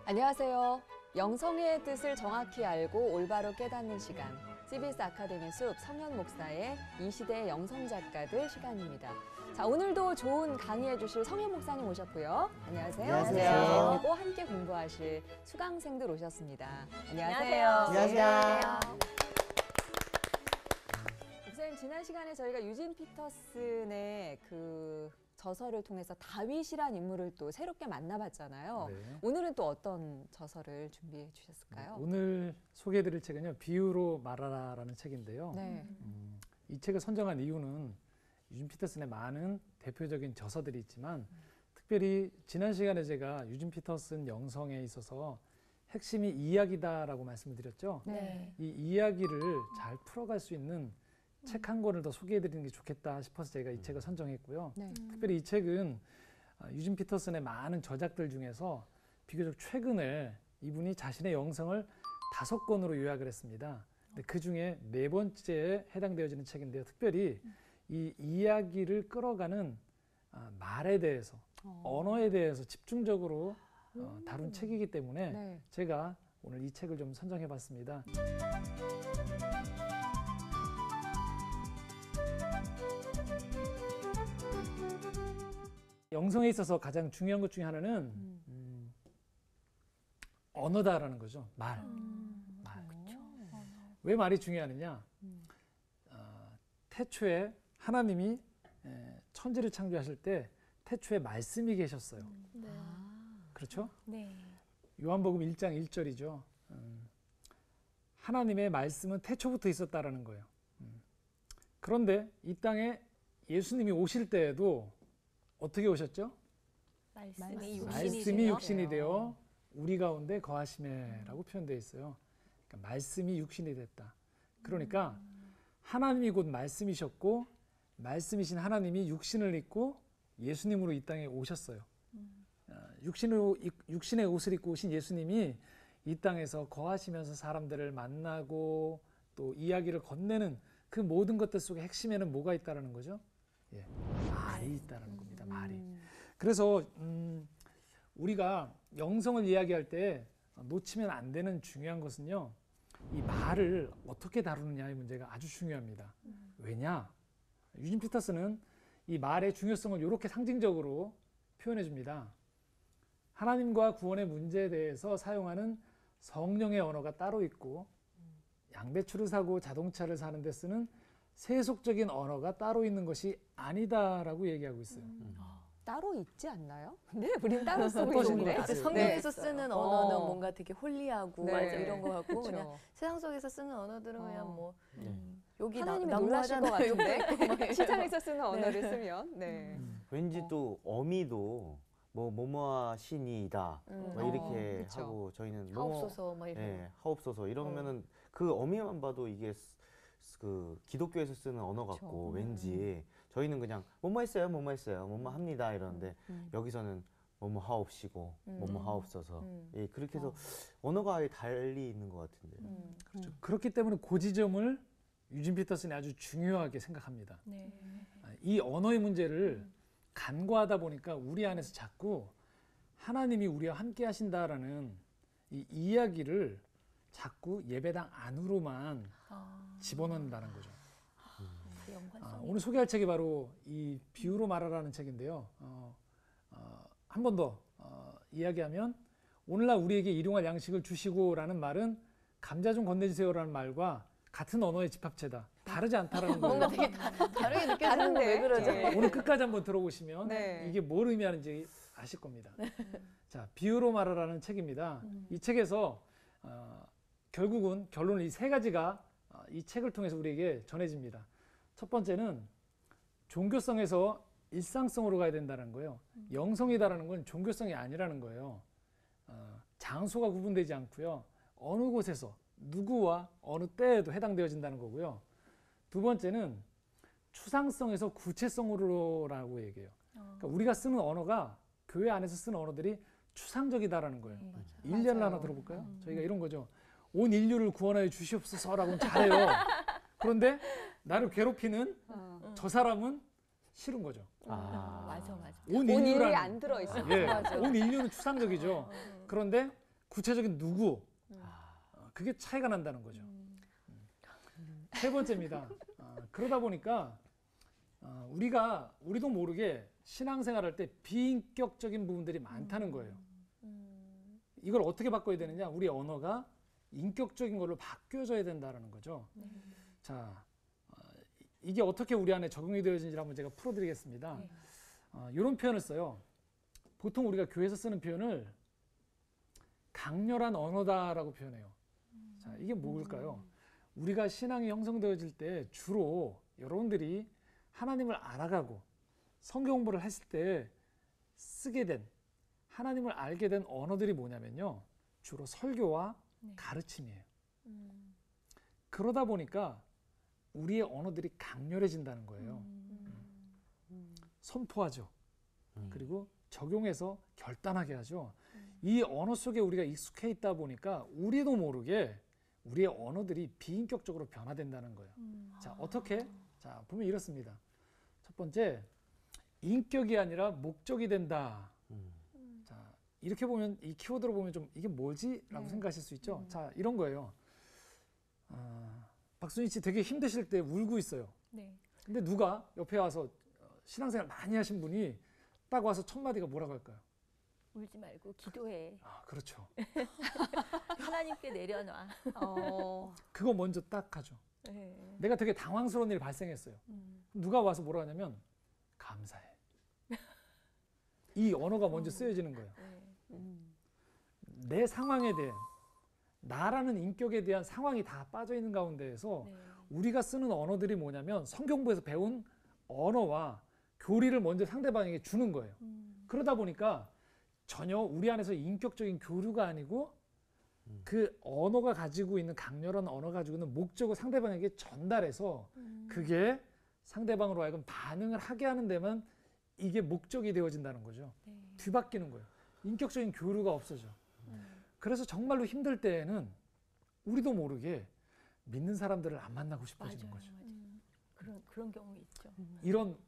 안녕하세요. 영성의 뜻을 정확히 알고 올바로 깨닫는 시간. CBS 아카데미 숲 성현 목사의 이 시대의 영성 작가들 시간입니다. 자, 오늘도 좋은 강의해 주실 성현 목사님 오셨고요. 안녕하세요. 안녕하세요. 그리고 함께 공부하실 수강생들 오셨습니다. 안녕하세요. 안녕하세요. 목사님, 지난 시간에 저희가 유진 피터슨의 그 저서를 통해서 다윗이란 인물을 또 새롭게 만나봤잖아요. 네. 오늘은 또 어떤 저서를 준비해 주셨을까요? 오늘 소개해드릴 책은요, 비유로 말하라라는 책인데요. 네. 이 책을 선정한 이유는 유진 피터슨의 많은 대표적인 저서들이 있지만 특별히 지난 시간에 제가 유진 피터슨 영성에 있어서 핵심이 이야기다라고 말씀을 드렸죠. 네. 이 이야기를 잘 풀어갈 수 있는 책 한 권을 더 소개해드리는 게 좋겠다 싶어서 제가 이 책을 선정했고요. 네. 특별히 이 책은 유진 피터슨의 많은 저작들 중에서 비교적 최근에 이분이 자신의 영성을 5권으로 요약을 했습니다. 근데 그 중에 4번째에 해당되어지는 책인데요. 특별히 이 이야기를 끌어가는 말에 대해서, 언어에 대해서 집중적으로 다룬 책이기 때문에 네. 제가 오늘 이 책을 좀 선정해 봤습니다. 영성에 있어서 가장 중요한 것 중에 하나는 언어다라는 거죠. 말. 말. 왜 말이 중요하느냐? 태초에 하나님이 천지를 창조하실 때 태초에 말씀이 계셨어요. 네. 그렇죠? 네. 요한복음 1장 1절이죠. 하나님의 말씀은 태초부터 있었다라는 거예요. 그런데 이 땅에 예수님이 오실 때에도 어떻게 오셨죠? 말씀이 육신이 되어 우리 가운데 거하시매라고 표현되어 있어요. 그러니까 말씀이 육신이 됐다. 그러니까 하나님이 곧 말씀이셨고 말씀이신 하나님이 육신을 입고 예수님으로 이 땅에 오셨어요. 육신의 옷을 입고 오신 예수님이 이 땅에서 거하시면서 사람들을 만나고 또 이야기를 건네는 그 모든 것들 속에 핵심에는 뭐가 있다라는 거죠? 예, 말이 있다라는 겁니다. 말이. 그래서 우리가 영성을 이야기할 때 놓치면 안 되는 중요한 것은요, 이 말을 어떻게 다루느냐의 문제가 아주 중요합니다. 왜냐? 유진 피터슨은 이 말의 중요성을 이렇게 상징적으로 표현해 줍니다. 하나님과 구원의 문제에 대해서 사용하는 성령의 언어가 따로 있고 양배추를 사고 자동차를 사는 데 쓰는 세속적인 언어가 따로 있는 것이 아니다라고 얘기하고 있어요. 따로 있지 않나요? 네, 우린 따로 쓰고 어떠신 있는데. 것 같아요? 성경에서 쓰는 언어는 뭔가 되게 홀리하고 네. 맞아, 이런 거 같고 그쵸. 그냥 세상 속에서 쓰는 언어들은 그냥 뭐 여기 하나님이 낭만하잖아요. 놀라실 것 같은데. 네. 시장에서 쓰는 언어를 쓰면. 네. 왠지 또 어미도 뭐뭐뭐와 신이다 뭐 이렇게 그쵸. 하고 저희는 하옵소서 막 이런 예, 하옵소서 이러면은 그 어미만 봐도 이게 그 기독교에서 쓰는 언어 같고 왠지 저희는 그냥 뭐뭐 했어요 뭐뭐 했어요 뭐뭐 합니다 이러는데 여기서는 뭐뭐 하옵시고 뭐뭐 하옵소서 예, 그렇게 해서 언어가 아예 달리 있는 것 같은데 그렇죠. 그렇기 때문에 그 지점을 유진 피터슨이 아주 중요하게 생각합니다. 네. 이 언어의 문제를 간과하다 보니까 우리 안에서 자꾸 하나님이 우리와 함께 하신다라는 이 이야기를 자꾸 예배당 안으로만 집어넣는다는 거죠. 그 연관성이 오늘 소개할 책이 바로 이 비유로 말하라는 책인데요. 한 번 더 이야기하면 오늘날 우리에게 일용할 양식을 주시고라는 말은 감자 좀 건네주세요라는 말과 같은 언어의 집합체다. 다르지 않다라는 거예요. 뭔가 되게 다르게 느껴지는데 왜 그러죠? 네. 오늘 끝까지 한번 들어보시면 네. 이게 뭘 의미하는지 아실 겁니다. 자, 비유로 말하라는 책입니다. 이 책에서 결국은 결론은 이 3가지가 이 책을 통해서 우리에게 전해집니다. 첫 번째는 종교성에서 일상성으로 가야 된다는 거예요. 영성이다라는 건 종교성이 아니라는 거예요. 장소가 구분되지 않고요. 어느 곳에서 누구와 어느 때에도 해당되어진다는 거고요. 두 번째는 추상성에서 구체성으로라고 얘기해요. 그러니까 우리가 쓰는 언어가 교회 안에서 쓰는 언어들이 추상적이다라는 거예요. 일례를 하나 들어볼까요? 저희가 이런 거죠. 온 인류를 구원하여 주시옵소서라고는 잘해요. 그런데 나를 괴롭히는 저 사람은 싫은 거죠. 맞아. 온 온 인류에 인류라는 안 들어있어요. 예, 맞아. 온 인류는 추상적이죠. 그런데 구체적인 누구, 그게 차이가 난다는 거죠. 세 번째입니다. 그러다 보니까 우리도 모르게 신앙생활할 때 비인격적인 부분들이 많다는 거예요. 이걸 어떻게 바꿔야 되느냐? 우리 언어가 인격적인 걸로 바뀌어져야 된다는 거죠. 자, 이게 어떻게 우리 안에 적용이 되어지는지 한번 제가 풀어드리겠습니다. 이런 표현을 써요. 보통 우리가 교회에서 쓰는 표현을 강렬한 언어다라고 표현해요. 자, 이게 뭘까요? 우리가 신앙이 형성되어질 때 주로 여러분들이 하나님을 알아가고 성경 공부를 했을 때 쓰게 된 하나님을 알게 된 언어들이 뭐냐면요. 주로 설교와 가르침이에요. 그러다 보니까 우리의 언어들이 강렬해진다는 거예요. 선포하죠. 그리고 적용해서 결단하게 하죠. 이 언어 속에 우리가 익숙해 있다 보니까 우리도 모르게 우리의 언어들이 비인격적으로 변화된다는 거예요. 자, 어떻게? 자, 보면 이렇습니다. 첫 번째, 인격이 아니라 목적이 된다. 자, 이렇게 보면 이 키워드로 보면 좀 이게 뭐지? 라고 생각하실 수 있죠. 자, 이런 거예요. 박순희 씨 되게 힘드실 때 울고 있어요. 근데 누가 옆에 와서 신앙생활 많이 하신 분이 딱 와서 첫 마디가 뭐라고 할까요? 울지 말고 기도해. 그렇죠. 하나님께 내려놔. 그거 먼저 딱 하죠. 네. 내가 되게 당황스러운 일이 발생했어요. 누가 와서 뭐라 하냐면 감사해. 이 언어가 먼저 쓰여지는 거예요. 내 상황에 대한 나라는 인격에 대한 상황이 다 빠져 있는 가운데에서 우리가 쓰는 언어들이 뭐냐면 성경부에서 배운 언어와 교리를 먼저 상대방에게 주는 거예요. 그러다 보니까 전혀 우리 안에서 인격적인 교류가 아니고 그 언어가 가지고 있는 강렬한 언어가 가지고 있는 목적을 상대방에게 전달해서 그게 상대방으로 하여금 반응을 하게 하는 데만 이게 목적이 되어진다는 거죠. 뒤바뀌는 거예요. 인격적인 교류가 없어져. 그래서 정말로 힘들 때에는 우리도 모르게 믿는 사람들을 안 만나고 싶어지는 거죠. 그런 경우 있죠. 이런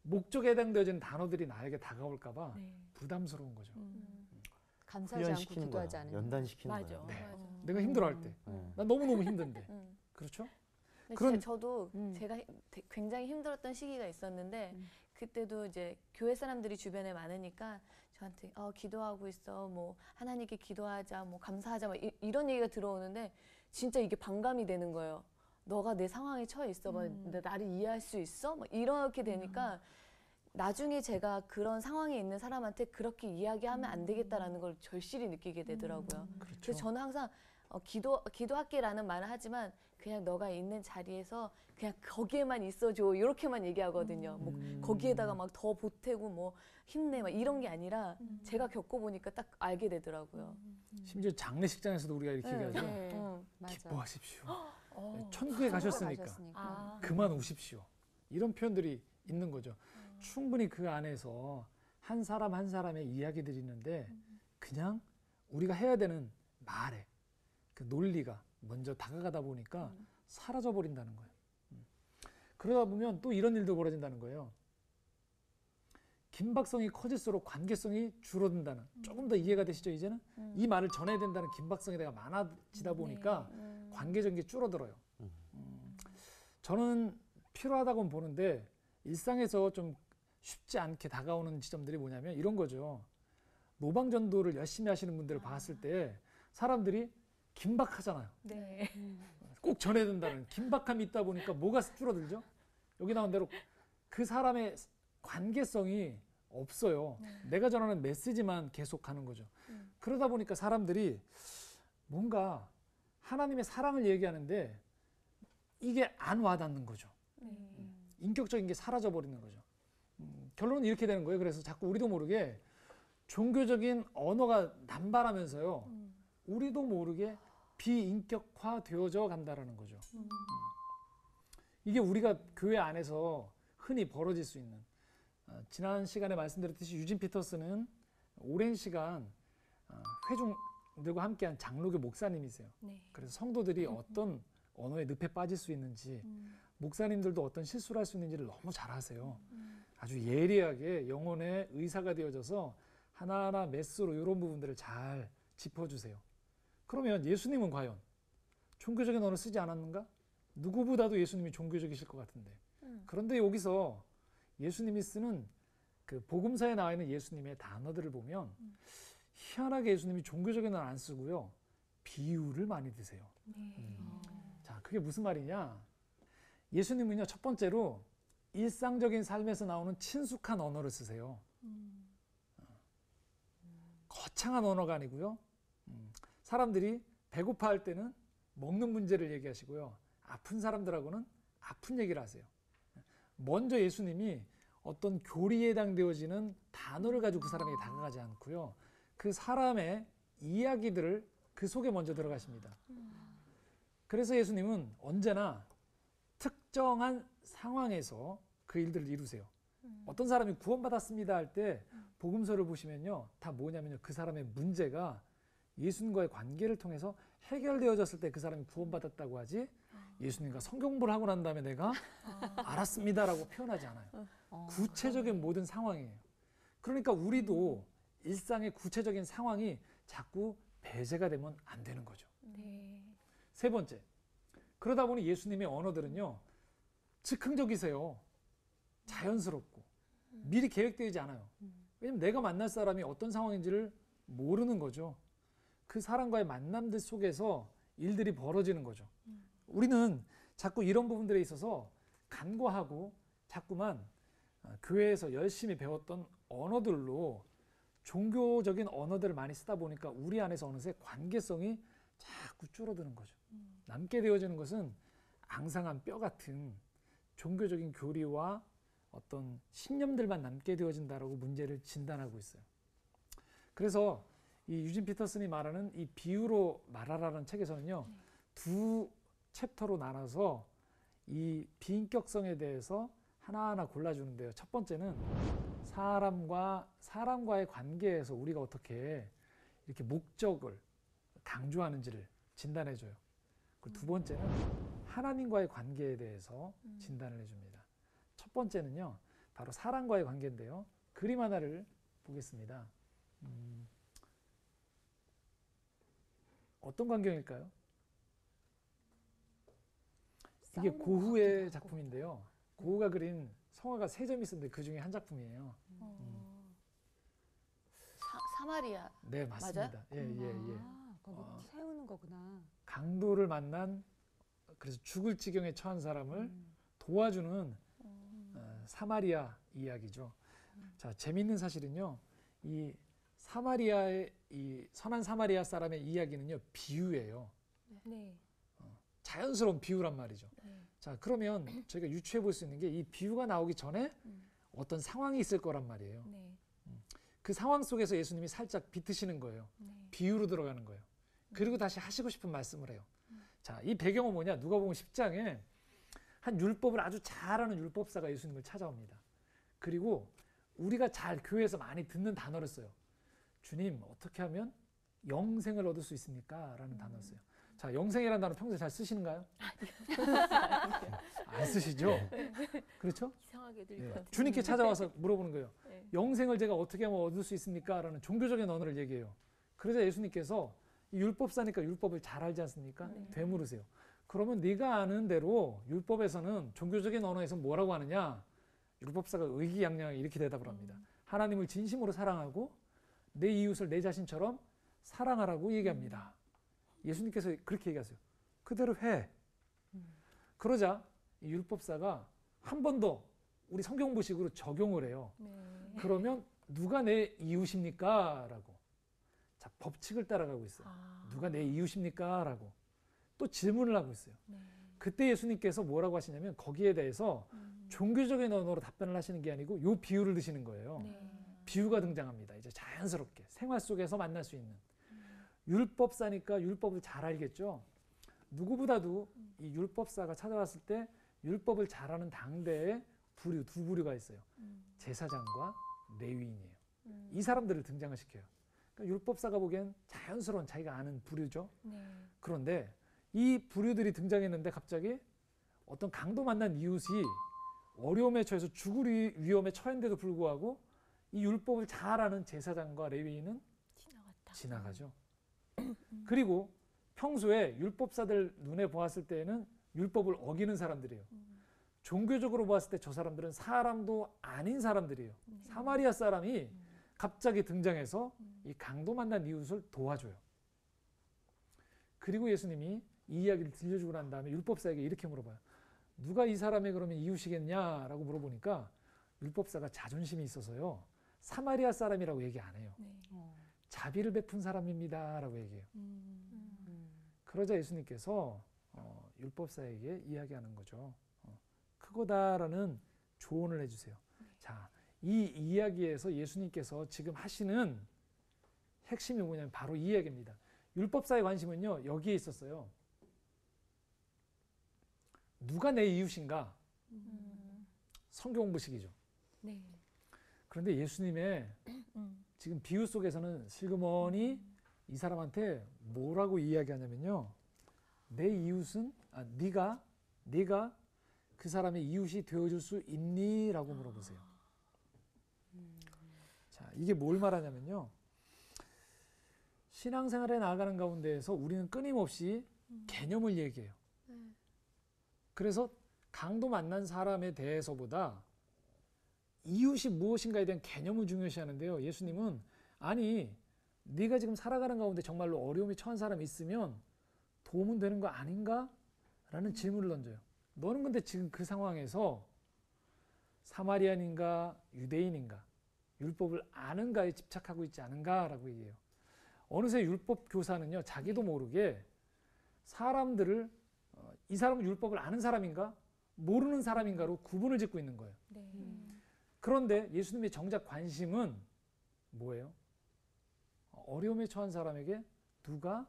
목적에 해당되어지는 단어들이 나에게 다가올까 봐 부담스러운 거죠. 감사하지 않고 훈련시키는 기도하지 거야. 않으면. 연단시키는 맞아. 거야. 네. 내가 힘들어할 때. 난 너무너무 힘든데. 그렇죠? 근데 저도 음. 제가 굉장히 힘들었던 시기가 있었는데 그때도 이제 교회 사람들이 주변에 많으니까 저한테 기도하고 있어, 뭐 하나님께 기도하자, 뭐 감사하자, 막 이런 얘기가 들어오는데 진짜 이게 반감이 되는 거예요. 너가 내 상황에 처해 있어, 근데 나를 이해할 수 있어? 막 이렇게 되니까 나중에 제가 그런 상황에 있는 사람한테 그렇게 이야기하면 안 되겠다라는 걸 절실히 느끼게 되더라고요. 그렇죠. 그래서 저는 항상 기도할게라는 말을 하지만 그냥 너가 있는 자리에서 그냥 거기에만 있어줘 이렇게만 얘기하거든요. 뭐 거기에다가 막 더 보태고 뭐 힘내 막 이런 게 아니라 제가 겪어보니까 딱 알게 되더라고요. 심지어 장례식장에서도 우리가 이렇게 얘기하죠. 맞아. 기뻐하십시오. 천국에 가셨으니까 그만 우십시오. 이런 표현들이 있는 거죠. 충분히 그 안에서 한 사람 한 사람의 이야기들이 있는데 그냥 우리가 해야 되는 말에 그 논리가 먼저 다가가다 보니까 사라져 버린다는 거예요. 그러다 보면 또 이런 일도 벌어진다는 거예요. 긴박성이 커질수록 관계성이 줄어든다는, 조금 더 이해가 되시죠 이제는? 이 말을 전해야 된다는 긴박성이 내가 많아지다 보니까 관계적인 게 줄어들어요. 저는 필요하다고 보는데 일상에서 좀 쉽지 않게 다가오는 지점들이 뭐냐면 이런 거죠. 노방전도를 열심히 하시는 분들을 봤을 때 사람들이 긴박하잖아요. 네. 꼭 전해야 된다는 긴박함이 있다 보니까 뭐가 줄어들죠? 여기 나온 대로 그 사람의 관계성이 없어요. 내가 전하는 메시지만 계속 가는 거죠. 그러다 보니까 사람들이 뭔가 하나님의 사랑을 얘기하는데 이게 안 와닿는 거죠. 인격적인 게 사라져 버리는 거죠. 결론은 이렇게 되는 거예요. 그래서 자꾸 우리도 모르게 종교적인 언어가 남발하면서요. 우리도 모르게 비인격화 되어져 간다라는 거죠. 이게 우리가 교회 안에서 흔히 벌어질 수 있는, 지난 시간에 말씀드렸듯이 유진 피터스는 오랜 시간 회중들과 함께한 장로교 목사님이세요. 그래서 성도들이 어떤 언어의 늪에 빠질 수 있는지, 목사님들도 어떤 실수를 할 수 있는지를 너무 잘 아세요. 아주 예리하게 영혼의 의사가 되어져서 하나하나 메스로 이런 부분들을 잘 짚어주세요. 그러면 예수님은 과연 종교적인 언어를 쓰지 않았는가? 누구보다도 예수님이 종교적이실 것 같은데. 그런데 여기서 예수님이 쓰는 그 복음서에 나와 있는 예수님의 단어들을 보면 희한하게 예수님이 종교적인 언어를 안 쓰고요. 비유를 많이 드세요. 자, 그게 무슨 말이냐? 예수님은요, 첫 번째로 일상적인 삶에서 나오는 친숙한 언어를 쓰세요. 거창한 언어가 아니고요. 사람들이 배고파할 때는 먹는 문제를 얘기하시고요. 아픈 사람들하고는 아픈 얘기를 하세요. 먼저 예수님이 어떤 교리에 해당되어지는 단어를 가지고 그 사람에게 다가가지 않고요. 그 사람의 이야기들을 그 속에 먼저 들어가십니다. 그래서 예수님은 언제나 특정한 상황에서 그 일들을 이루세요. 어떤 사람이 구원받았습니다 할 때 복음서를 보시면요. 다 뭐냐면요. 그 사람의 문제가 예수님과의 관계를 통해서 해결되어졌을 때 그 사람이 구원받았다고 하지 예수님과 성경 공부를 하고 난 다음에 내가 알았습니다라고 표현하지 않아요. 구체적인 모든 상황이에요. 그러니까 우리도 일상의 구체적인 상황이 자꾸 배제가 되면 안 되는 거죠. 세 번째, 그러다 보니 예수님의 언어들은요. 즉흥적이세요. 자연스럽고 미리 계획되지 않아요. 왜냐면 내가 만날 사람이 어떤 상황인지를 모르는 거죠. 그 사람과의 만남들 속에서 일들이 벌어지는 거죠. 우리는 자꾸 이런 부분들에 있어서 간과하고 자꾸만 교회에서 열심히 배웠던 언어들로 종교적인 언어들을 많이 쓰다 보니까 우리 안에서 어느새 관계성이 자꾸 줄어드는 거죠. 남게 되어지는 것은 앙상한 뼈 같은 종교적인 교리와 어떤 신념들만 남게 되어진다라고 문제를 진단하고 있어요. 그래서 이 유진 피터슨이 말하는 이 비유로 말하라는 책에서는요. 두 챕터로 나눠서 이 비인격성에 대해서 하나하나 골라주는데요. 첫 번째는 사람과의 관계에서 우리가 어떻게 이렇게 목적을 강조하는지를 진단해줘요. 그리고 두 번째는 하나님과의 관계에 대해서 진단을 해줍니다. 첫 번째는요, 바로 사람과의 관계인데요. 그림 하나를 보겠습니다. 어떤 광경일까요? 이게 고흐의 작품인데요. 고흐가 그린 성화가 3점이 있었는데 그 중에 한 작품이에요. 사마리아. 네, 맞습니다. 예. 거기 세우는 거구나. 강도를 만난, 그래서 죽을 지경에 처한 사람을 도와주는 사마리아 이야기죠. 자, 재미있는 사실은요. 이 사마리아의 이 선한 사마리아 사람의 이야기는요. 비유예요. 네. 자연스러운 비유란 말이죠. 자, 그러면 저희가 유추해 볼 수 있는 게 이 비유가 나오기 전에 어떤 상황이 있을 거란 말이에요. 그 상황 속에서 예수님이 살짝 비트시는 거예요. 비유로 들어가는 거예요. 그리고 다시 하시고 싶은 말씀을 해요. 자, 이 배경은 뭐냐? 누가복음 10장에 한 율법을 아주 잘하는 율법사가 예수님을 찾아옵니다. 그리고 우리가 잘 교회에서 많이 듣는 단어를 써요. 주님, 어떻게 하면 영생을 얻을 수 있습니까? 라는 단어를 써요. 자, 영생이라는 단어 평소에 잘 쓰시는가요? 안 쓰시죠? 그렇죠? 이상하게 네. 들릴 것 주님께 찾아와서 물어보는 거예요. 네. 영생을 제가 어떻게 하면 얻을 수 있습니까? 라는 종교적인 언어를 얘기해요. 그러자 예수님께서 이 율법사니까 율법을 잘 알지 않습니까? 되물으세요. 그러면 네가 아는 대로 율법에서는 종교적인 언어에서 뭐라고 하느냐? 율법사가 의기양양하게 이렇게 대답을 합니다. 하나님을 진심으로 사랑하고 내 이웃을 내 자신처럼 사랑하라고 얘기합니다. 예수님께서 그렇게 얘기하세요. 그대로 해. 그러자 이 율법사가 한 번 더 우리 성경부식으로 적용을 해요. 그러면 누가 내 이웃입니까? 라고. 자, 법칙을 따라가고 있어요. 누가 내 이웃입니까? 라고. 또 질문을 하고 있어요. 그때 예수님께서 뭐라고 하시냐면 거기에 대해서 종교적인 언어로 답변을 하시는 게 아니고 요 비유를 드시는 거예요. 비유가 등장합니다. 이제 자연스럽게 생활 속에서 만날 수 있는. 율법사니까 율법을 잘 알겠죠. 누구보다도 이 율법사가 찾아왔을 때 율법을 잘하는 당대에 두 부류가 있어요. 제사장과 레위인이에요. 이 사람들을 등장을 시켜요. 그러니까 율법사가 보기엔 자연스러운 자기가 아는 부류죠. 그런데 이 부류들이 등장했는데 갑자기 어떤 강도 만난 이웃이 어려움에 처해서 죽을 위험에 처했는데도 불구하고 이 율법을 잘 아는 제사장과 레위인은 지나가죠. 그리고 평소에 율법사들 눈에 보았을 때에는 율법을 어기는 사람들이에요. 종교적으로 보았을 때 저 사람들은 사람도 아닌 사람들이에요. 사마리아 사람이 갑자기 등장해서 이 강도 만난 이웃을 도와줘요. 그리고 예수님이 이 이야기를 들려주고 난 다음에 율법사에게 이렇게 물어봐요. 누가 이 사람의 그러면 이웃이겠냐라고 물어보니까 율법사가 자존심이 있어서요. 사마리아 사람이라고 얘기 안 해요. 자비를 베푼 사람입니다라고 얘기해요. 그러자 예수님께서 율법사에게 이야기하는 거죠. 크고다라는 조언을 해주세요. 자, 이 이야기에서 예수님께서 지금 하시는 핵심이 뭐냐면 바로 이 이야기입니다. 율법사의 관심은요, 여기에 있었어요. 누가 내 이웃인가? 성경 공부식이죠. 네. 그런데 예수님의 지금 비유 속에서는 슬그머니 이 사람한테 뭐라고 이야기하냐면요. 내 이웃은 네가 그 사람의 이웃이 되어줄 수 있니? 라고 물어보세요. 자, 이게 뭘 말하냐면요. 신앙생활에 나아가는 가운데에서 우리는 끊임없이 개념을 얘기해요. 그래서 강도 만난 사람에 대해서보다 이웃이 무엇인가에 대한 개념을 중요시하는데요. 예수님은 아니 네가 지금 살아가는 가운데 정말로 어려움에 처한 사람이 있으면 도움은 되는 거 아닌가? 라는 질문을 던져요. 너는 근데 지금 그 상황에서 사마리안인가 유대인인가 율법을 아는가에 집착하고 있지 않은가? 라고 얘기해요. 어느새 율법 교사는요. 자기도 모르게 사람들을 이 사람은 율법을 아는 사람인가? 모르는 사람인가로 구분을 짓고 있는 거예요. 네. 그런데 예수님의 정작 관심은 뭐예요? 어려움에 처한 사람에게 누가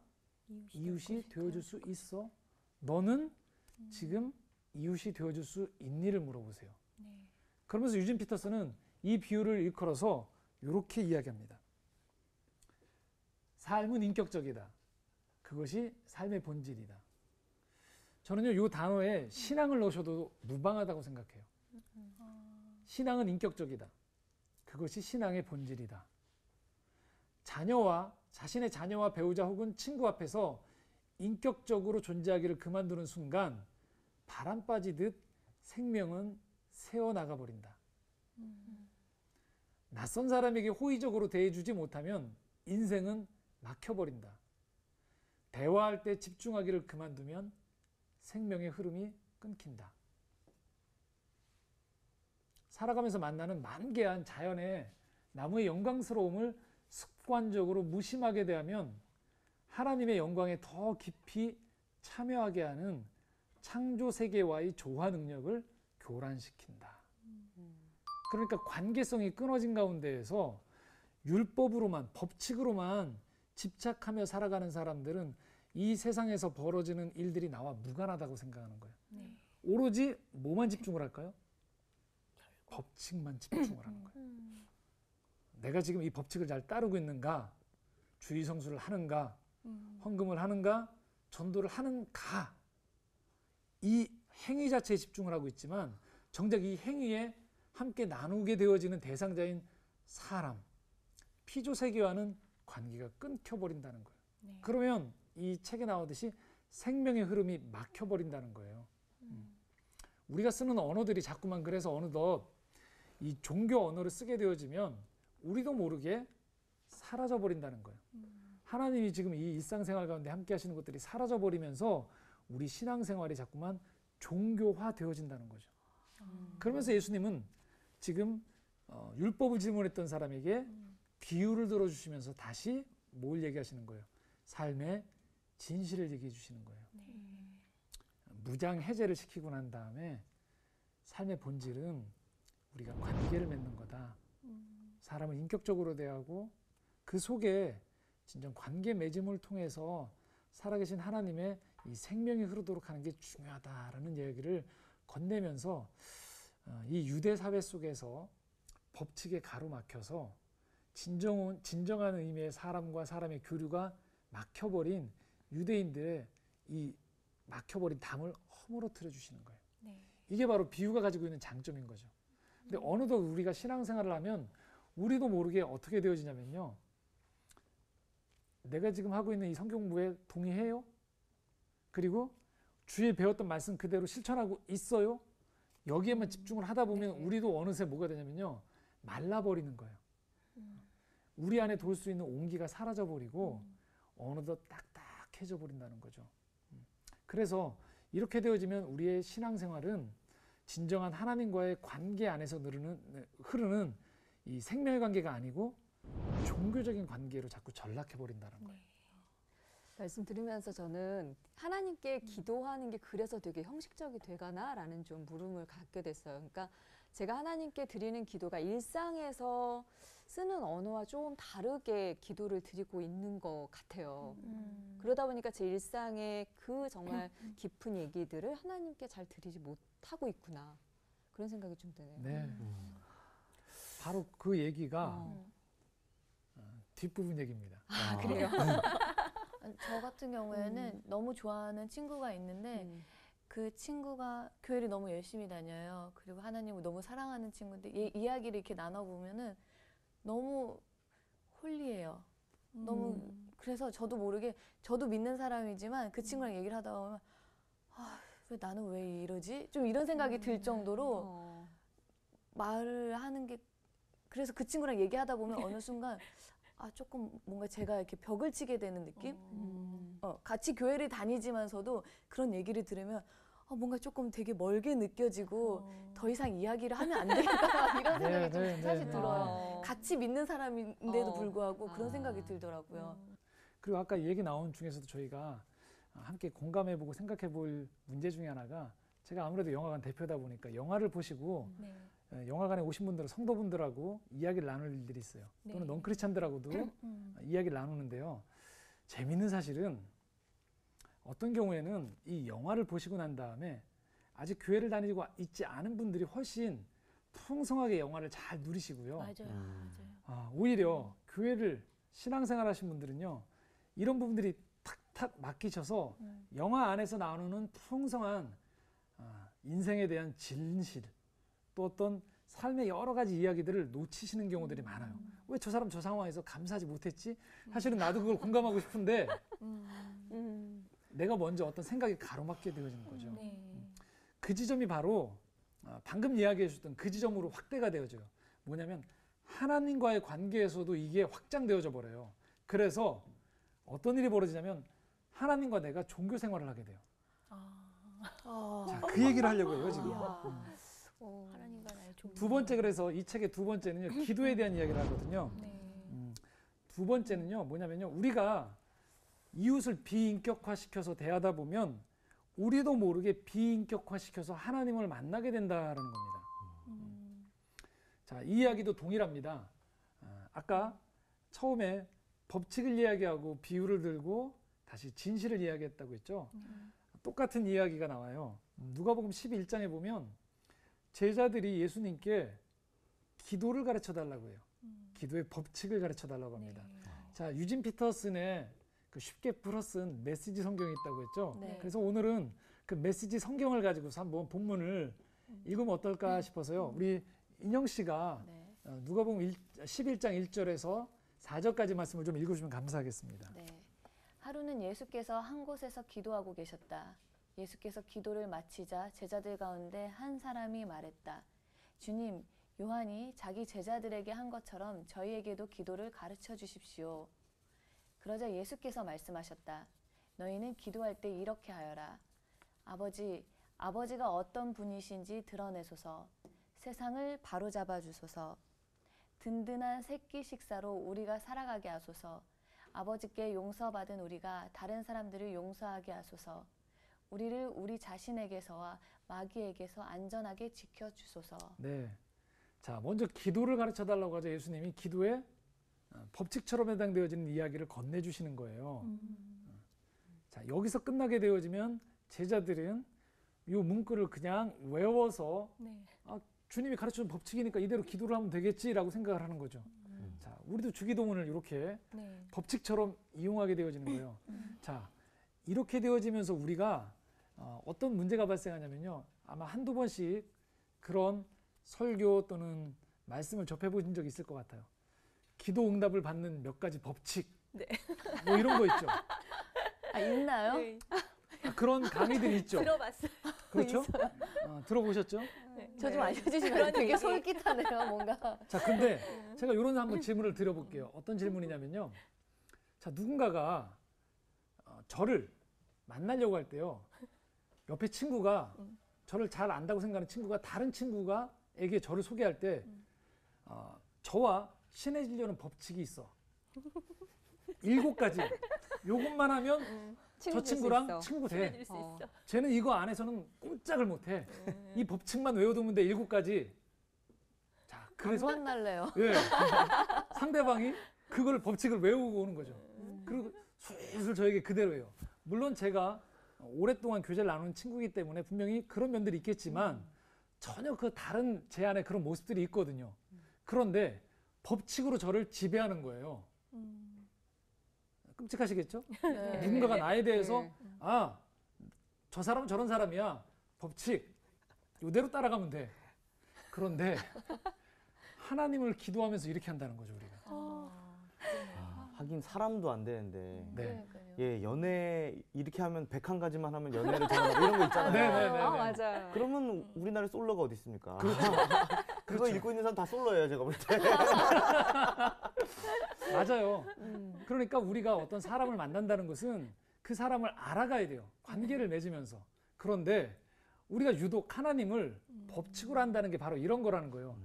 이웃이 되어줄 수 있어? 너는 지금 이웃이 되어줄 수 있니를 물어보세요. 네. 그러면서 유진 피터슨은 이 비유를 일컬어서 이렇게 이야기합니다. 삶은 인격적이다. 그것이 삶의 본질이다. 저는요, 이 단어에 신앙을 넣으셔도 무방하다고 생각해요. 신앙은 인격적이다. 그것이 신앙의 본질이다. 자신의 자녀와 배우자 혹은 친구 앞에서 인격적으로 존재하기를 그만두는 순간 바람 빠지듯 생명은 새어나가 버린다. 낯선 사람에게 호의적으로 대해주지 못하면 인생은 막혀버린다. 대화할 때 집중하기를 그만두면 생명의 흐름이 끊긴다. 살아가면서 만나는 만개한 자연의 나무의 영광스러움을 습관적으로 무심하게 대하면 하나님의 영광에 더 깊이 참여하게 하는 창조 세계와의 조화 능력을 교란시킨다. 그러니까 관계성이 끊어진 가운데에서 율법으로만, 법칙으로만 집착하며 살아가는 사람들은 이 세상에서 벌어지는 일들이 나와 무관하다고 생각하는 거예요. 네. 오로지 뭐만 집중을 할까요? 법칙만 집중을 하는 거예요. 내가 지금 이 법칙을 잘 따르고 있는가? 주의 성수를 하는가? 헌금을 하는가? 전도를 하는가? 이 행위 자체에 집중을 하고 있지만 정작 이 행위에 함께 나누게 되어지는 대상자인 사람, 피조세계와는 관계가 끊겨버린다는 거예요. 네. 그러면 이 책에 나오듯이 생명의 흐름이 막혀버린다는 거예요. 우리가 쓰는 언어들이 자꾸만 그래서 어느덧 이 종교 언어를 쓰게 되어지면 우리도 모르게 사라져버린다는 거예요. 하나님이 지금 이 일상생활 가운데 함께 하시는 것들이 사라져버리면서 우리 신앙생활이 자꾸만 종교화 되어진다는 거죠. 그러면서 예수님은 지금 율법을 질문했던 사람에게 비유를 들어주시면서 다시 뭘 얘기하시는 거예요? 삶의 진실을 얘기해 주시는 거예요. 무장 해제를 시키고 난 다음에 삶의 본질은 우리가 관계를 맺는 거다. 사람을 인격적으로 대하고 그 속에 진정 관계 맺음을 통해서 살아계신 하나님의 이 생명이 흐르도록 하는 게 중요하다라는 얘기를 건네면서 이 유대 사회 속에서 법칙에 가로막혀서 진정한 의미의 사람과 사람의 교류가 막혀버린 유대인들의 이 막혀버린 담을 허물어뜨려 주시는 거예요. 네. 이게 바로 비유가 가지고 있는 장점인 거죠. 근데 어느덧 우리가 신앙생활을 하면 우리도 모르게 어떻게 되어지냐면요. 내가 지금 하고 있는 이 성경 공부에 동의해요? 그리고 주에 배웠던 말씀 그대로 실천하고 있어요? 여기에만 집중을 하다 보면 네. 우리도 어느새 뭐가 되냐면요. 말라버리는 거예요. 우리 안에 돌 수 있는 온기가 사라져버리고 어느덧 딱딱해져 버린다는 거죠. 그래서 이렇게 되어지면 우리의 신앙생활은 진정한 하나님과의 관계 안에서 흐르는 이 생명의 관계가 아니고 종교적인 관계로 자꾸 전락해 버린다는 거예요. 말씀 들으면서 저는 하나님께 기도하는 게 그래서 되게 형식적이 돼가나라는 좀 물음을 갖게 됐어요. 그러니까 제가 하나님께 드리는 기도가 일상에서 쓰는 언어와 좀 다르게 기도를 드리고 있는 것 같아요. 그러다 보니까 제 일상의 그 정말 깊은 얘기들을 하나님께 잘 드리지 못하고 있구나. 그런 생각이 좀 드네요. 네. 바로 그 얘기가 어. 뒷부분 얘기입니다. 아, 그래요? 저 같은 경우에는 너무 좋아하는 친구가 있는데 그 친구가 교회를 너무 열심히 다녀요. 그리고 하나님을 너무 사랑하는 친구인데 이야기를 이렇게 나눠보면은 너무 홀리해요. 너무 그래서 저도 모르게 저도 믿는 사람이지만 그 친구랑 얘기를 하다 보면 왜 나는 왜 이러지? 좀 이런 생각이 들 정도로 말을 하는 게 그래서 그 친구랑 얘기하다 보면 어느 순간 조금 뭔가 제가 이렇게 벽을 치게 되는 느낌? 같이 교회를 다니지만서도 그런 얘기를 들으면 뭔가 조금 되게 멀게 느껴지고 더 이상 이야기를 하면 안 되겠다 이런 생각이 좀 사실 들어요. 같이 믿는 사람인데도 불구하고 그런 생각이 들더라고요. 그리고 아까 얘기 나온 중에서도 저희가 함께 공감해보고 생각해볼 문제 중에 하나가 제가 아무래도 영화관 대표다 보니까 영화를 보시고 영화관에 오신 분들은 성도분들하고 이야기를 나눌 일들이 있어요. 또는 넌크리스찬들하고도 이야기를 나누는데요. 재밌는 사실은 어떤 경우에는 이 영화를 보시고 난 다음에 아직 교회를 다니고 있지 않은 분들이 훨씬 풍성하게 영화를 잘 누리시고요. 맞아요. 오히려 교회를 신앙생활 하신 분들은요. 이런 부분들이 탁탁 맡기셔서 영화 안에서 나오는 풍성한 인생에 대한 진실 또 어떤 삶의 여러 가지 이야기들을 놓치시는 경우들이 많아요. 왜 저 사람 저 상황에서 감사하지 못했지? 사실은 나도 그걸 공감하고 싶은데 내가 먼저 어떤 생각이 가로막게 되어지는 거죠. 그 지점이 바로 방금 이야기해 주셨던 그 지점으로 확대가 되어져요. 뭐냐면 하나님과의 관계에서도 이게 확장되어져 버려요. 그래서 어떤 일이 벌어지냐면 하나님과 내가 종교 생활을 하게 돼요. 자, 그 얘기를 하려고 해요, 지금. 하나님과 나의 종교. 두 번째, 그래서 이 책의 두 번째는요, 기도에 대한 이야기를 하거든요. 두 번째는요, 뭐냐면요, 우리가 이웃을 비인격화시켜서 대하다 보면 우리도 모르게 비인격화시켜서 하나님을 만나게 된다는 겁니다. 자, 이 이야기도 동일합니다. 아까 처음에 법칙을 이야기하고 비유를 들고 다시 진실을 이야기했다고 했죠. 똑같은 이야기가 나와요. 누가복음 11장에 보면 제자들이 예수님께 기도를 가르쳐 달라고 해요. 기도의 법칙을 가르쳐 달라고 합니다. 자, 유진 피터슨의 그 쉽게 풀어 쓴 메시지 성경이 있다고 했죠. 그래서 오늘은 그 메시지 성경을 가지고서 한번 본문을 읽으면 어떨까 싶어서요. 우리 인영 씨가 누가복음 11장 1절에서 4절까지 말씀을 좀 읽어주시면 감사하겠습니다. 하루는 예수께서 한 곳에서 기도하고 계셨다. 예수께서 기도를 마치자 제자들 가운데 한 사람이 말했다. 주님, 요한이 자기 제자들에게 한 것처럼 저희에게도 기도를 가르쳐 주십시오. 그러자 예수께서 말씀하셨다. 너희는 기도할 때 이렇게 하여라. 아버지가 어떤 분이신지 드러내소서. 세상을 바로잡아 주소서. 든든한 새끼 식사로 우리가 살아가게 하소서. 아버지께 용서받은 우리가 다른 사람들을 용서하게 하소서. 우리를 우리 자신에게서와 마귀에게서 안전하게 지켜주소서. 네. 자, 먼저 기도를 가르쳐 달라고 하자 예수님이 기도에 법칙처럼 해당되어지는 이야기를 건네주시는 거예요. 자, 여기서 끝나게 되어지면 제자들은 이 문구를 그냥 외워서 주님이 가르쳐준 법칙이니까 이대로 기도를 하면 되겠지라고 생각을 하는 거죠. 자, 우리도 주기도문을 이렇게 법칙처럼 이용하게 되어지는 거예요. 자, 이렇게 되어지면서 우리가 어떤 문제가 발생하냐면요. 아마 한두 번씩 그런 설교 또는 말씀을 접해보신 적이 있을 것 같아요. 기도 응답을 받는 몇 가지 법칙, 네. 뭐 이런 거 있죠. 아, 있나요? 네. 그런 강의들이 있죠. 들어봤어요. 그렇죠? 들어보셨죠? 저 좀 네. 알려주시면 그런 되게 얘기. 솔깃하네요, 뭔가. 자, 근데 제가 이런 한번 질문을 드려볼게요. 어떤 질문이냐면요. 자, 누군가가 저를 만나려고 할 때요. 옆에 친구가 저를 잘 안다고 생각하는 친구가 다른 친구가에게 저를 소개할 때 저와 친해지려는 법칙이 있어. 7가지. 요것만 하면 저 친구랑 친구 돼. 친해질 수 어. 있어. 쟤는 이거 안에서는 꼼짝을 못 해. 이 법칙만 외워두면 돼. 7가지. 자, 그래서 안 만날래요. 예. 상대방이 그걸 법칙을 외우고 오는 거죠. 그리고 술술 저에게 그대로 해요. 물론 제가 오랫동안 교제를 나눈 친구이기 때문에 분명히 그런 면들이 있겠지만 전혀 그 다른 제 안에 그런 모습들이 있거든요. 그런데 법칙으로 저를 지배하는 거예요. 끔찍하시겠죠? 네. 누군가가 나에 대해서 네. 아, 저 사람은 저런 사람이야. 법칙. 이대로 따라가면 돼. 그런데 하나님을 기도하면서 이렇게 한다는 거죠, 우리가. 하긴 사람도 안 되는데. 네. 그러니까요. 예, 연애 이렇게 하면 101가지만 하면 연애를 잘한다 이런 거 있잖아요. 네네네. 아, 맞아요. 그러면 우리나라에 솔로가 어디 있습니까? 그렇죠. 그거 읽고 있는 사람 다 솔로예요, 제가 볼 때. 맞아요. 그러니까 우리가 어떤 사람을 만난다는 것은 그 사람을 알아가야 돼요. 관계를 맺으면서. 그런데 우리가 유독 하나님을 법칙으로 한다는 게 바로 이런 거라는 거예요.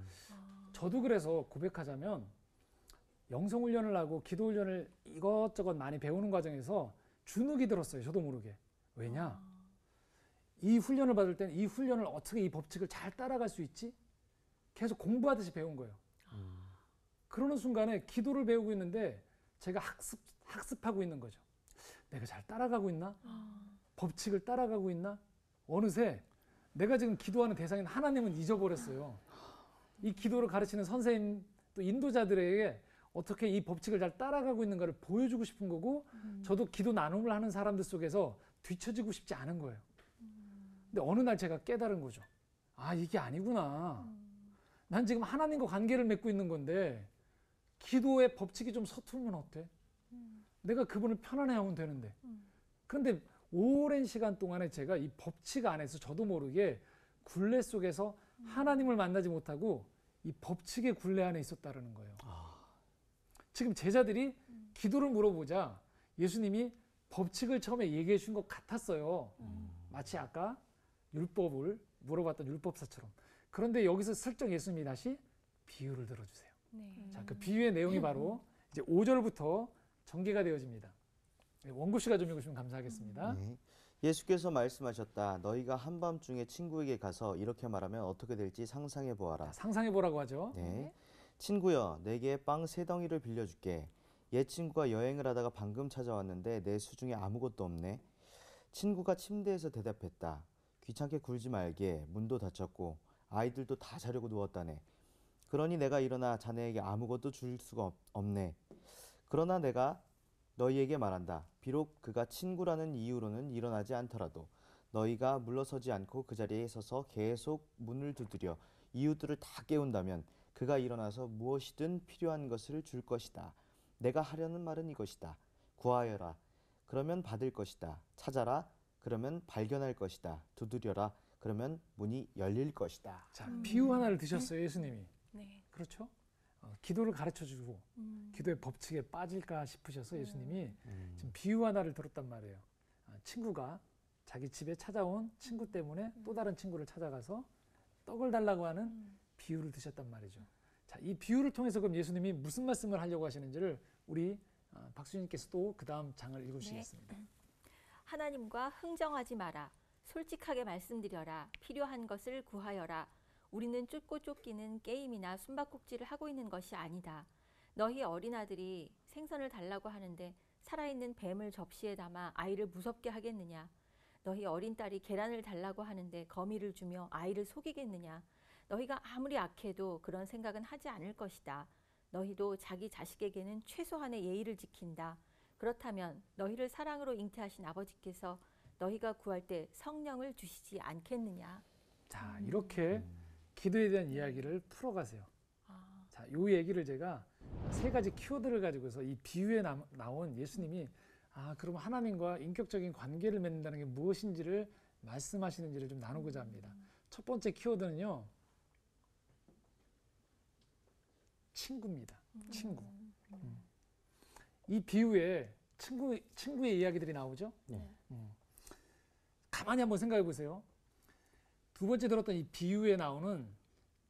저도 그래서 고백하자면 영성훈련을 하고 기도훈련을 이것저것 많이 배우는 과정에서 주눅이 들었어요. 저도 모르게. 왜냐? 이 훈련을 받을 때는 이 훈련을 어떻게 이 법칙을 잘 따라갈 수 있지? 계속 공부하듯이 배운 거예요. 그러는 순간에 기도를 배우고 있는데 제가 학습하고 있는 거죠. 내가 잘 따라가고 있나? 법칙을 따라가고 있나? 어느새 내가 지금 기도하는 대상인 하나님은 잊어버렸어요. 이 기도를 가르치는 선생님 또 인도자들에게 어떻게 이 법칙을 잘 따라가고 있는가를 보여주고 싶은 거고 저도 기도 나눔을 하는 사람들 속에서 뒤처지고 싶지 않은 거예요. 근데 어느 날 제가 깨달은 거죠. 아, 이게 아니구나. 난 지금 하나님과 관계를 맺고 있는 건데 기도의 법칙이 좀 서툴면 어때? 내가 그분을 편안해하면 되는데. 그런데 오랜 시간 동안에 제가 이 법칙 안에서 저도 모르게 굴레 속에서 하나님을 만나지 못하고 이 법칙의 굴레 안에 있었다는 거예요. 지금 제자들이 기도를 물어보자 예수님이 법칙을 처음에 얘기해 준 것 같았어요. 마치 아까 율법을 물어봤던 율법사처럼. 그런데 여기서 슬쩍 예수님이 다시 비유를 들어주세요. 네. 자, 그 비유의 내용이 바로 이제 5절부터 전개가 되어집니다. 네, 원구 씨가 좀 읽으시면 감사하겠습니다. 네. 예수께서 말씀하셨다. 너희가 한밤중에 친구에게 가서 이렇게 말하면 어떻게 될지 상상해 보아라. 자, 상상해 보라고 하죠. 네. 친구여, 내게 빵 3덩이를 빌려줄게. 옛 친구가 여행을 하다가 방금 찾아왔는데 내 수중에 아무것도 없네. 친구가 침대에서 대답했다. 귀찮게 굴지 말게. 문도 닫혔고 아이들도 다 자려고 누웠다네. 그러니 내가 일어나 자네에게 아무것도 줄 수가 없네. 그러나 내가 너희에게 말한다. 비록 그가 친구라는 이유로는 일어나지 않더라도 너희가 물러서지 않고 그 자리에 서서 계속 문을 두드려 이웃들을 다 깨운다면 그가 일어나서 무엇이든 필요한 것을 줄 것이다. 내가 하려는 말은 이것이다. 구하여라. 그러면 받을 것이다. 찾아라. 그러면 발견할 것이다. 두드려라. 그러면 문이 열릴 것이다. 자, 비유 하나를 드셨어요, 예수님이. 네. 그렇죠? 기도를 가르쳐 주고 기도의 법칙에 빠질까 싶으셔서 예수님이 지금 비유 하나를 들었단 말이에요. 친구가 자기 집에 찾아온 친구 때문에 또 다른 친구를 찾아가서 떡을 달라고 하는 비유를 드셨단 말이죠. 자, 이 비유를 통해서 그럼 예수님이 무슨 말씀을 하려고 하시는지를 우리 박수님께서 또 그 다음 장을 읽으시겠습니다. 하나님과 흥정하지 마라. 솔직하게 말씀드려라. 필요한 것을 구하여라. 우리는 쫓고 쫓기는 게임이나 숨바꼭질을 하고 있는 것이 아니다. 너희 어린아들이 생선을 달라고 하는데 살아있는 뱀을 접시에 담아 아이를 무섭게 하겠느냐. 너희 어린딸이 계란을 달라고 하는데 거미를 주며 아이를 속이겠느냐. 너희가 아무리 악해도 그런 생각은 하지 않을 것이다. 너희도 자기 자식에게는 최소한의 예의를 지킨다. 그렇다면 너희를 사랑으로 잉태하신 아버지께서 너희가 구할 때 성령을 주시지 않겠느냐. 자, 이렇게 기도에 대한 이야기를 풀어가세요. 자, 이 얘기를 제가 세 가지 키워드를 가지고서 이 비유에 나온 예수님이 그럼 하나님과 인격적인 관계를 맺는다는 게 무엇인지를 말씀하시는지를 좀 나누고자 합니다. 첫 번째 키워드는요. 친구입니다. 친구. 이 비유에 친구의 이야기들이 나오죠. 네. 가만히 한번 생각해 보세요. 두 번째 들었던 이 비유에 나오는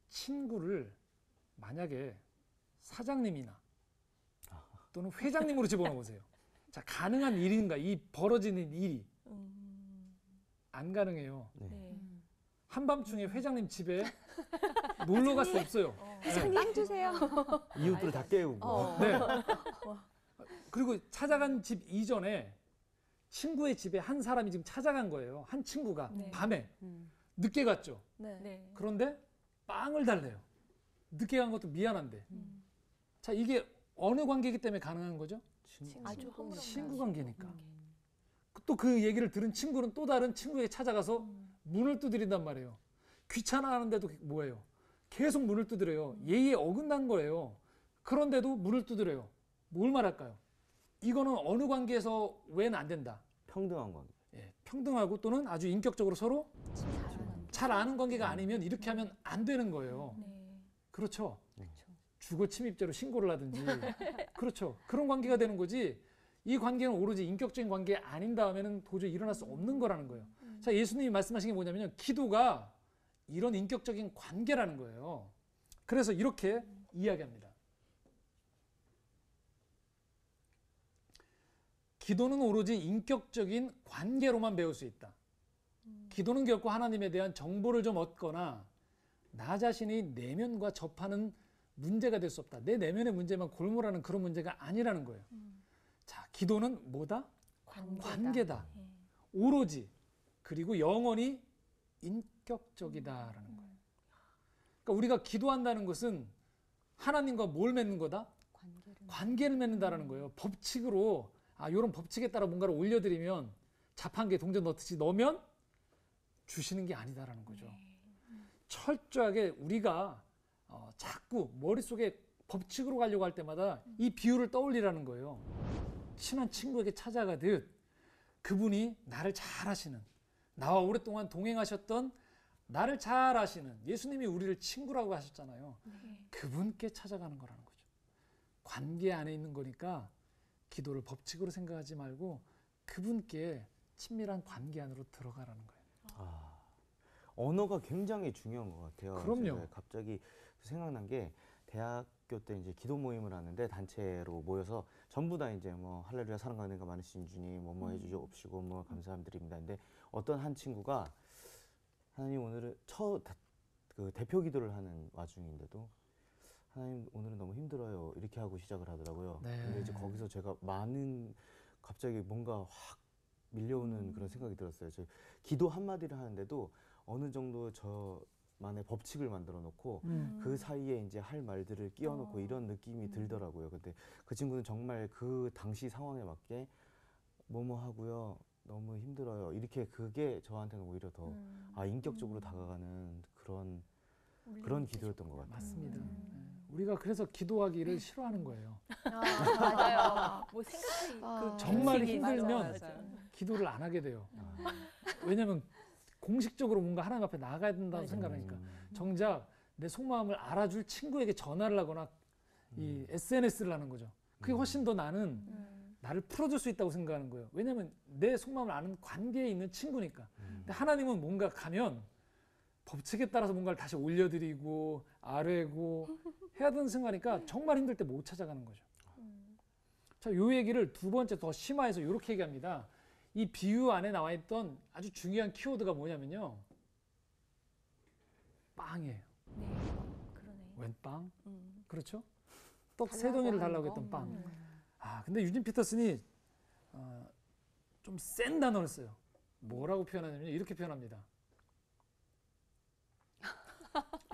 친구를 만약에 사장님이나 또는 회장님으로 집어넣어 보세요. 자, 가능한 일인가? 이 벌어지는 일이 안 가능해요. 네. 한밤중에 회장님 집에 놀러 갈 수 없어요. 회장님 빵 주세요. 이웃들 다 깨우고. 네. 그리고 찾아간 집 이전에 친구의 집에 한 사람이 지금 찾아간 거예요. 한 친구가 네. 밤에 늦게 갔죠. 네. 네. 그런데 빵을 달래요. 늦게 간 것도 미안한데. 자, 이게 어느 관계이기 때문에 가능한 거죠? 아주 친구. 친구 관계니까. 또 그 얘기를 들은 친구는 또 다른 친구에게 찾아가서 문을 두드린단 말이에요. 귀찮아하는데도 뭐예요? 계속 문을 두드려요. 예의에 어긋난 거예요. 그런데도 문을 두드려요. 뭘 말할까요? 이거는 어느 관계에서 왜는 안 된다. 평등한 관계. 예, 평등하고 또는 아주 인격적으로 서로 잘 아는 관계가 아니면 이렇게 하면 안 되는 거예요. 네. 그렇죠? 주거 침입죄로 신고를 하든지 그렇죠. 그런 관계가 되는 거지. 이 관계는 오로지 인격적인 관계 아닌 다음에는 도저히 일어날 수 없는 거라는 거예요. 자, 예수님이 말씀하신 게 뭐냐면요. 기도가 이런 인격적인 관계라는 거예요. 그래서 이렇게 이야기합니다. 기도는 오로지 인격적인 관계로만 배울 수 있다. 기도는 결코 하나님에 대한 정보를 좀 얻거나 나 자신이 내면과 접하는 문제가 될 수 없다. 내 내면의 문제만 골몰하는 그런 문제가 아니라는 거예요. 자, 기도는 뭐다? 관계다. 오로지 그리고 영원히 인격적이다라는 거예요. 그러니까 우리가 기도한다는 것은 하나님과 뭘 맺는 거다? 관계를 맺는다라는 거예요. 법칙으로 이런 법칙에 따라 뭔가를 올려드리면 자판기에 동전 넣듯이 넣으면 주시는 게 아니다라는 거죠. 철저하게 우리가 자꾸 머릿속에 법칙으로 가려고 할 때마다 이 비유를 떠올리라는 거예요. 친한 친구에게 찾아가듯 그분이 나를 잘 아시는, 나와 오랫동안 동행하셨던 나를 잘 아시는 예수님이 우리를 친구라고 하셨잖아요. 그분께 찾아가는 거라는 거죠. 관계 안에 있는 거니까 기도를 법칙으로 생각하지 말고 그분께 친밀한 관계 안으로 들어가라는 거예요. 언어가 굉장히 중요한 것 같아요. 그럼요. 제가 갑자기 생각난 게 대학교 때 이제 기도 모임을 하는데 단체로 모여서 전부 다 이제 뭐 할렐루야 사랑과 은혜가 많으신 주님 뭐 해주시옵시고 뭐 감사드립니다. 근데 어떤 한 친구가 하나님 오늘은 그 대표 기도를 하는 와중인데도 하나님 오늘은 너무 힘들어요 이렇게 하고 시작을 하더라고요. 네. 근데 이제 거기서 제가 갑자기 뭔가 확 밀려오는 그런 생각이 들었어요. 저 기도 한마디를 하는데도 어느 정도 저만의 법칙을 만들어 놓고 그 사이에 이제 할 말들을 끼워 놓고 이런 느낌이 들더라고요. 근데 그 친구는 정말 그 당시 상황에 맞게 뭐뭐 하고요. 너무 힘들어요. 이렇게 그게 저한테는 오히려 더 인격적으로 다가가는 그런 기도였던 것 같아요. 맞습니다. 우리가 그래서 기도하기를 싫어하는 거예요. 맞아요. 뭐 생각이 정말 의식이 힘들면 맞아. 기도를 안 하게 돼요. 왜냐하면 공식적으로 뭔가 하나님 앞에 나가야 된다고 생각하니까. 정작 내 속마음을 알아줄 친구에게 전화를 하거나 이 SNS를 하는 거죠. 그게 훨씬 더 나는 나를 풀어줄 수 있다고 생각하는 거예요. 왜냐하면 내 속마음을 아는 관계에 있는 친구니까. 근데 하나님은 뭔가 가면 법칙에 따라서 뭔가를 다시 올려드리고 아뢰고 해야 되는 생각하니까 정말 힘들 때 못 찾아가는 거죠. 자, 요 얘기를 두 번째 더 심화해서 이렇게 얘기합니다. 이 비유 안에 나와 있던 아주 중요한 키워드가 뭐냐면요. 빵이에요. 네, 그러네. 웬 빵? 그렇죠? 떡 세 덩이를 달라고 했던 빵. 근데 유진 피터슨이 좀 센 단어를 써요. 뭐라고 표현하냐면 이렇게 표현합니다.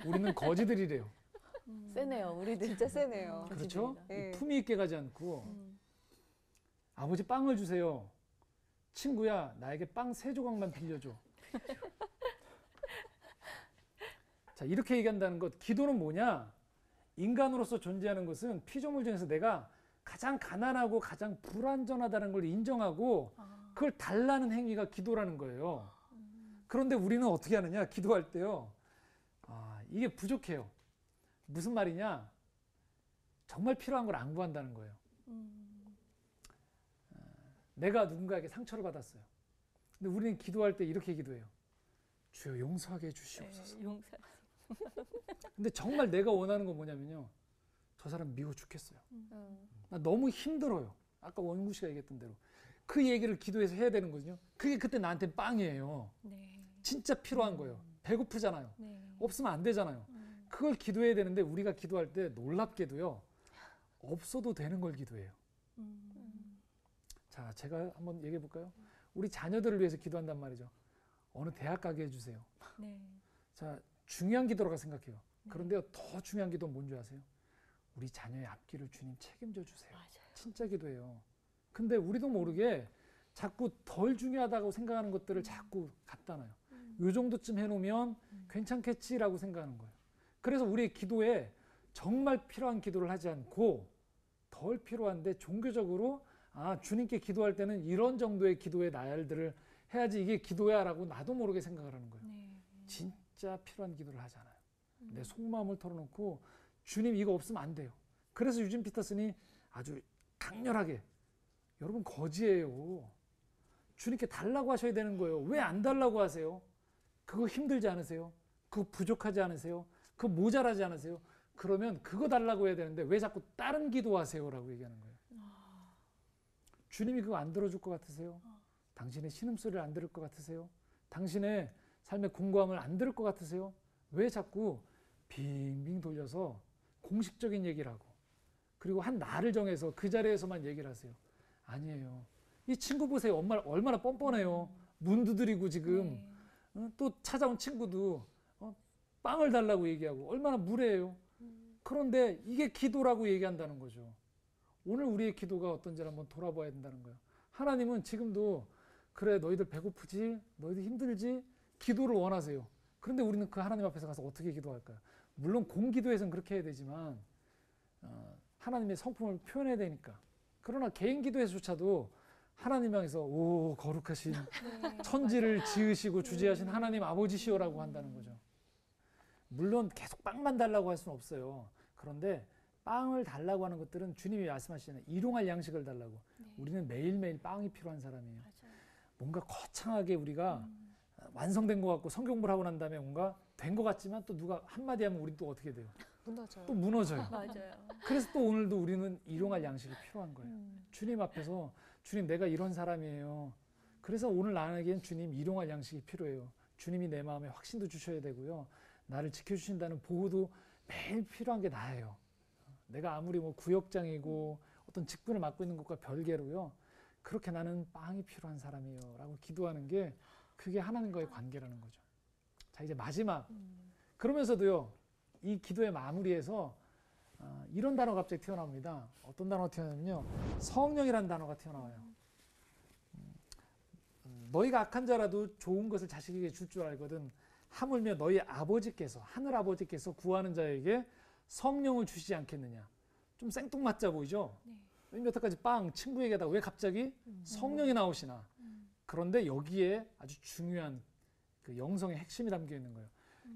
우리는 거지들이래요. 세네요, 우리들. 진짜 세네요. 그렇죠? 네. 품위 있게 가지 않고 아버지 빵을 주세요. 친구야 나에게 빵 3조각만 빌려줘. 자, 이렇게 얘기한다는 것. 기도는 뭐냐? 인간으로서 존재하는 것은 피조물 중에서 내가 가장 가난하고 가장 불완전하다는 걸 인정하고 그걸 달라는 행위가 기도라는 거예요. 그런데 우리는 어떻게 하느냐? 기도할 때요. 이게 부족해요. 무슨 말이냐? 정말 필요한 걸 안 구한다는 거예요. 내가 누군가에게 상처를 받았어요. 근데 우리는 기도할 때 이렇게 기도해요. 주여 용서하게 해주시옵소서. 네, 용서. 근데 정말 내가 원하는 건 뭐냐면요. 저 사람 미워 죽겠어요. 나 너무 힘들어요. 아까 원구 씨가 얘기했던 대로. 그 얘기를 기도해서 해야 되는 거거든요. 그게 그때 나한테 빵이에요. 네. 진짜 필요한 거예요. 배고프잖아요. 네. 없으면 안 되잖아요. 그걸 기도해야 되는데 우리가 기도할 때 놀랍게도요. 없어도 되는 걸 기도해요. 자, 제가 한번 얘기해 볼까요? 우리 자녀들을 위해서 기도한단 말이죠. 어느 대학 가게 해주세요. 네. 자, 중요한 기도라고 생각해요. 그런데 더 중요한 기도는 뭔지 아세요? 우리 자녀의 앞길을 주님 책임져 주세요. 맞아요. 진짜 기도예요. 근데 우리도 모르게 자꾸 덜 중요하다고 생각하는 것들을 자꾸 갖다 놔요. 요 정도쯤 해놓으면 괜찮겠지라고 생각하는 거예요. 그래서 우리의 기도에 정말 필요한 기도를 하지 않고 덜 필요한데 종교적으로 주님께 기도할 때는 이런 정도의 기도의 나열들을 해야지 이게 기도야 라고 나도 모르게 생각을 하는 거예요. 네. 진짜 필요한 기도를 하잖아요. 내 속마음을 털어놓고 주님 이거 없으면 안 돼요. 그래서 유진 피터슨이 아주 강렬하게 여러분 거지예요. 주님께 달라고 하셔야 되는 거예요. 왜 안 달라고 하세요? 그거 힘들지 않으세요? 그거 부족하지 않으세요? 그거 모자라지 않으세요? 그러면 그거 달라고 해야 되는데 왜 자꾸 다른 기도하세요? 라고 얘기하는 거예요. 주님이 그거 안 들어줄 것 같으세요? 당신의 신음소리를 안 들을 것 같으세요? 당신의 삶의 공고함을 안 들을 것 같으세요? 왜 자꾸 빙빙 돌려서 공식적인 얘기를 하고 그리고 한 날을 정해서 그 자리에서만 얘기를 하세요? 아니에요. 이 친구 보세요. 얼마나 뻔뻔해요. 문 두드리고 지금 또 찾아온 친구도 빵을 달라고 얘기하고 얼마나 무례해요. 그런데 이게 기도라고 얘기한다는 거죠. 오늘 우리의 기도가 어떤지를 한번 돌아봐야 된다는 거예요. 하나님은 지금도 그래 너희들 배고프지? 너희들 힘들지? 기도를 원하세요. 그런데 우리는 그 하나님 앞에서 가서 어떻게 기도할까요? 물론 공기도에서는 그렇게 해야 되지만 하나님의 성품을 표현해야 되니까. 그러나 개인 기도에서조차도 하나님 향해서 오 거룩하신 천지를 지으시고 주재하신 하나님 아버지시오라고 한다는 거죠. 물론 계속 빵만 달라고 할 수는 없어요. 그런데 빵을 달라고 하는 것들은 주님이 말씀하시잖아요. 일용할 양식을 달라고. 우리는 매일매일 빵이 필요한 사람이에요. 맞아요. 뭔가 거창하게 우리가 완성된 것 같고 성경을 하고 난 다음에 뭔가 된 것 같지만 또 누가 한마디 하면 우리 또 어떻게 돼요? 무너져요. 또 무너져요. 맞아요. 그래서 또 오늘도 우리는 일용할 양식이 필요한 거예요. 주님 앞에서 주님 내가 이런 사람이에요. 그래서 오늘 나에겐 주님 일용할 양식이 필요해요. 주님이 내 마음에 확신도 주셔야 되고요. 나를 지켜주신다는 보호도 매일 필요한 게 나예요. 내가 아무리 뭐 구역장이고 어떤 직분을 맡고 있는 것과 별개로요. 그렇게 나는 빵이 필요한 사람이에요. 라고 기도하는 게 그게 하나님과의 관계라는 거죠. 자, 이제 마지막. 그러면서도요. 이 기도의 마무리에서 이런 단어가 갑자기 튀어나옵니다. 어떤 단어가 튀어나오냐면요. 성령이라는 단어가 튀어나와요. 너희가 악한 자라도 좋은 것을 자식에게 줄 줄 알거든. 하물며 너희 아버지께서 하늘 아버지께서 구하는 자에게 성령을 주시지 않겠느냐. 좀 생뚱맞자 보이죠? 여태까지 빵 친구에게다가 왜 갑자기 성령이 나오시나. 그런데 여기에 아주 중요한 그 영성의 핵심이 담겨 있는 거예요.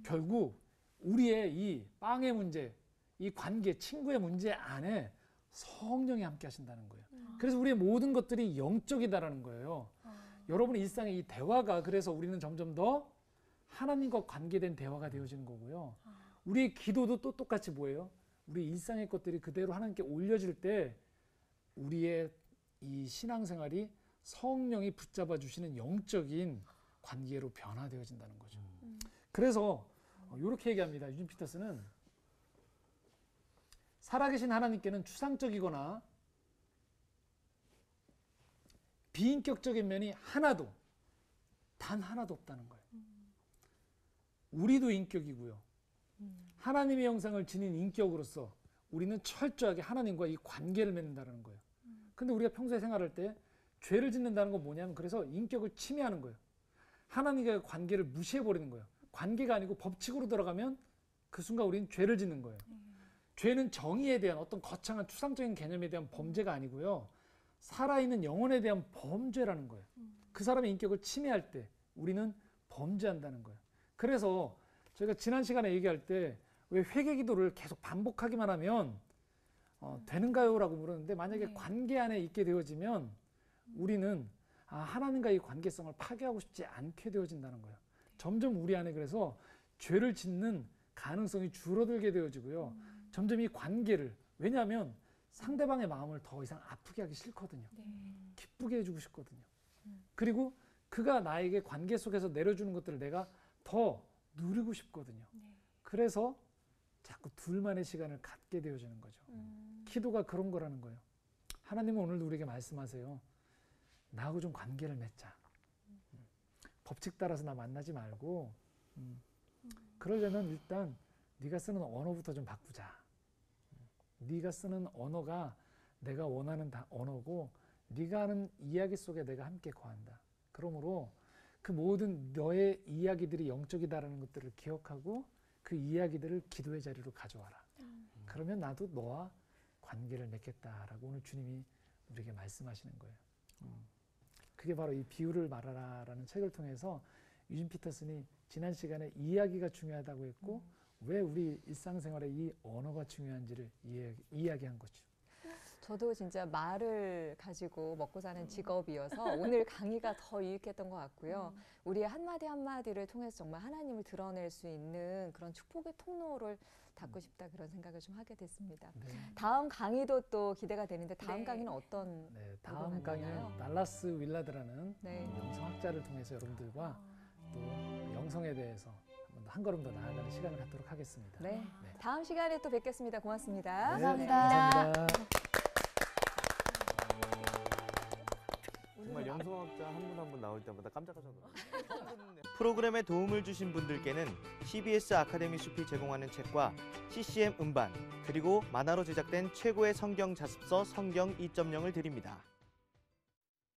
결국 우리의 이 빵의 문제, 이 관계, 친구의 문제 안에 성령이 함께 하신다는 거예요. 그래서 우리의 모든 것들이 영적이다라는 거예요. 여러분의 일상의 이 대화가 그래서 우리는 점점 더 하나님과 관계된 대화가 되어지는 거고요. 우리의 기도도 또 똑같이 뭐예요? 우리 일상의 것들이 그대로 하나님께 올려질 때 우리의 이 신앙생활이 성령이 붙잡아 주시는 영적인 관계로 변화되어진다는 거죠. 그래서 이렇게 얘기합니다. 유진 피터스는 살아계신 하나님께는 추상적이거나 비인격적인 면이 하나도 단 하나도 없다는 거예요. 우리도 인격이고요. 하나님의 형상을 지닌 인격으로서 우리는 철저하게 하나님과 이 관계를 맺는다는 거예요. 근데 우리가 평소에 생활할 때 죄를 짓는다는 건 뭐냐면 그래서 인격을 침해하는 거예요. 하나님과의 관계를 무시해버리는 거예요. 관계가 아니고 법칙으로 들어가면 그 순간 우리는 죄를 짓는 거예요. 죄는 정의에 대한 어떤 거창한 추상적인 개념에 대한 범죄가 아니고요. 살아있는 영혼에 대한 범죄라는 거예요. 그 사람의 인격을 침해할 때 우리는 범죄한다는 거예요. 그래서 저희가 지난 시간에 얘기할 때 왜 회개 기도를 계속 반복하기만 하면 되는가요? 라고 물었는데 만약에 네. 관계 안에 있게 되어지면 우리는 하나님과의 관계성을 파괴하고 싶지 않게 되어진다는 거예요. 점점 우리 안에 그래서 죄를 짓는 가능성이 줄어들게 되어지고요. 점점 이 관계를, 왜냐하면 상대방의 마음을 더 이상 아프게 하기 싫거든요. 기쁘게 해주고 싶거든요. 그리고 그가 나에게 관계 속에서 내려주는 것들을 내가 더 누리고 싶거든요. 그래서 자꾸 둘만의 시간을 갖게 되어지는 거죠. 기도가 그런 거라는 거예요. 하나님은 오늘도 우리에게 말씀하세요. 나하고 좀 관계를 맺자. 법칙 따라서 나 만나지 말고 그러려면 일단 네가 쓰는 언어부터 좀 바꾸자. 네가 쓰는 언어가 내가 원하는 언어고 네가 하는 이야기 속에 내가 함께 거한다. 그러므로 그 모든 너의 이야기들이 영적이다라는 것들을 기억하고 그 이야기들을 기도의 자리로 가져와라. 그러면 나도 너와 관계를 맺겠다라고 오늘 주님이 우리에게 말씀하시는 거예요. 그게 바로 이 비유를 말하라라는 책을 통해서 유진 피터슨이 지난 시간에 이야기가 중요하다고 했고 왜 우리 일상생활에 이 언어가 중요한지를 이야기한 거죠. 저도 진짜 말을 가지고 먹고 사는 직업이어서 오늘 강의가 더 유익했던 것 같고요. 우리의 한마디 한마디를 통해서 정말 하나님을 드러낼 수 있는 그런 축복의 통로를 닫고 싶다 그런 생각을 좀 하게 됐습니다. 네. 다음 강의도 또 기대가 되는데 다음 네. 강의는 어떤 네, 다음 강의는 만나나요? 달라스 윌라드라는 네. 영성학자를 통해서 여러분들과 또 영성에 대해서 한 걸음 더 나아가는 시간을 갖도록 하겠습니다. 네. 네. 다음 시간에 또 뵙겠습니다. 고맙습니다. 네, 감사합니다. 감사합니다. 정말 영성학자 한 분 한 분 나올 때마다 깜짝깜짝 놀라요. 프로그램에 도움을 주신 분들께는 CBS 아카데미 숲이 제공하는 책과 CCM 음반 그리고 만화로 제작된 최고의 성경 자습서 성경 2.0을 드립니다.